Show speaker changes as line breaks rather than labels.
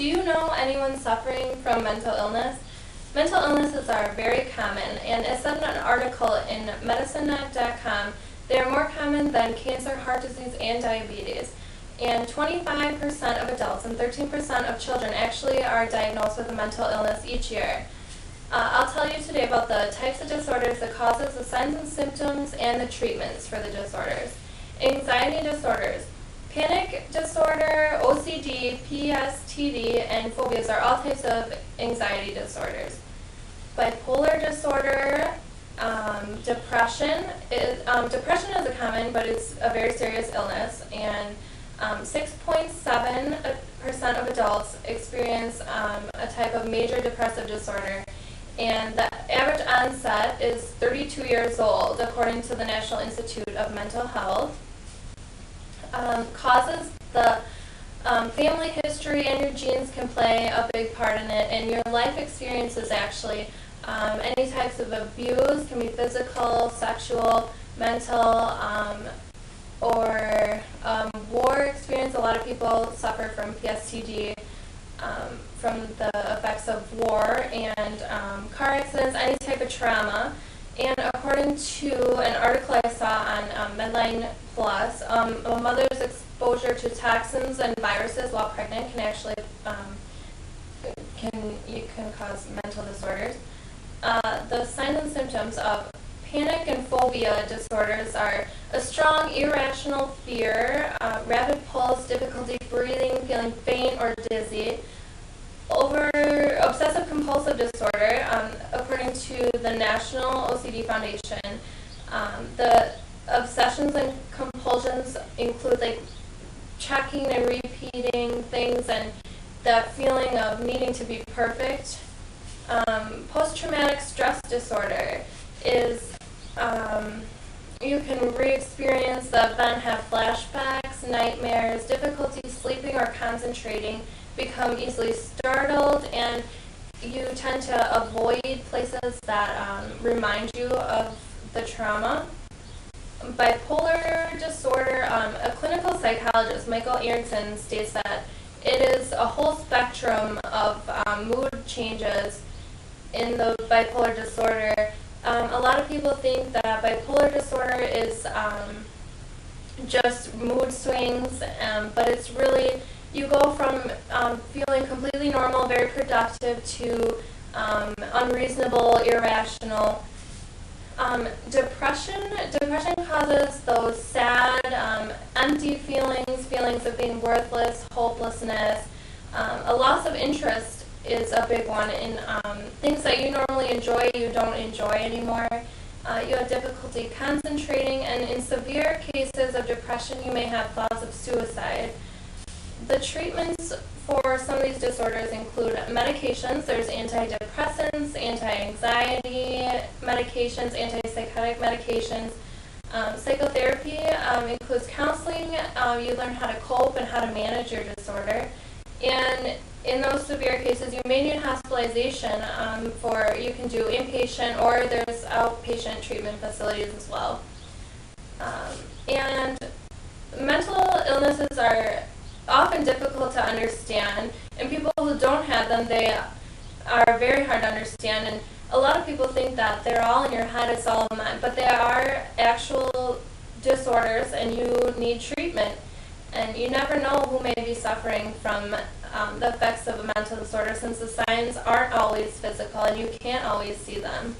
Do you know anyone suffering from mental illness? Mental illnesses are very common, and as said in an article in medicinenet.com, they are more common than cancer, heart disease, and diabetes. And 25% of adults and 13% of children actually are diagnosed with a mental illness each year. I'll tell you today about the types of disorders, the causes, the signs and symptoms, and the treatments for the disorders. Anxiety disorders. Panic disorder, OCD, PSTD, and phobias are all types of anxiety disorders. Bipolar disorder, depression is a common, but it's a very serious illness, and 6.7% of adults experience a type of major depressive disorder, and the average onset is 32 years old, according to the National Institute of Mental Health. Causes, the family history and your genes can play a big part in it, and your life experiences actually. Any types of abuse can be physical, sexual, mental, or war experience. A lot of people suffer from PSTD from the effects of war and car accidents, any type of trauma. And according to an article I saw on Medline Plus, a mother's exposure to toxins and viruses while pregnant can actually can cause mental disorders. The signs and symptoms of panic and phobia disorders are a strong irrational fear, rapid pulse, difficulty breathing, feeling faint or dizzy. Obsessive compulsive disorder, according to the National OCD Foundation, the obsessions and compulsions include like checking and repeating things and that feeling of needing to be perfect. Post-traumatic stress disorder is you can re-experience the event, have flashbacks, nightmares, difficulty sleeping or concentrating, become easily startled, and you tend to avoid places that remind you of the trauma. Bipolar disorder, a clinical psychologist, Michael Aronson, states that it is a whole spectrum of mood changes in the bipolar disorder. A lot of people think that bipolar disorder is just mood swings, but it's really, you go from feeling completely normal, very productive, to unreasonable, irrational. Depression causes those sad, empty feelings of being worthless, hopelessness. A loss of interest is a big one in things that you normally enjoy, you don't enjoy anymore. You have difficulty concentrating, and in severe cases of depression, you may have thoughts of suicide. The treatments for some of these disorders include medications. There's antidepressants, anti-anxiety medications, antipsychotic medications. Psychotherapy includes counseling. You learn how to cope and how to manage your disorder. And in those severe cases, you may need hospitalization you can do inpatient, or there's outpatient treatment facilities as well. And mental illnesses are often difficult to understand, and people who don't have them, they are very hard to understand, and a lot of people think that they're all in your head, it's all mind, but they are actual disorders, and you need treatment, and you never know who may be suffering from the effects of a mental disorder, since the signs aren't always physical and you can't always see them.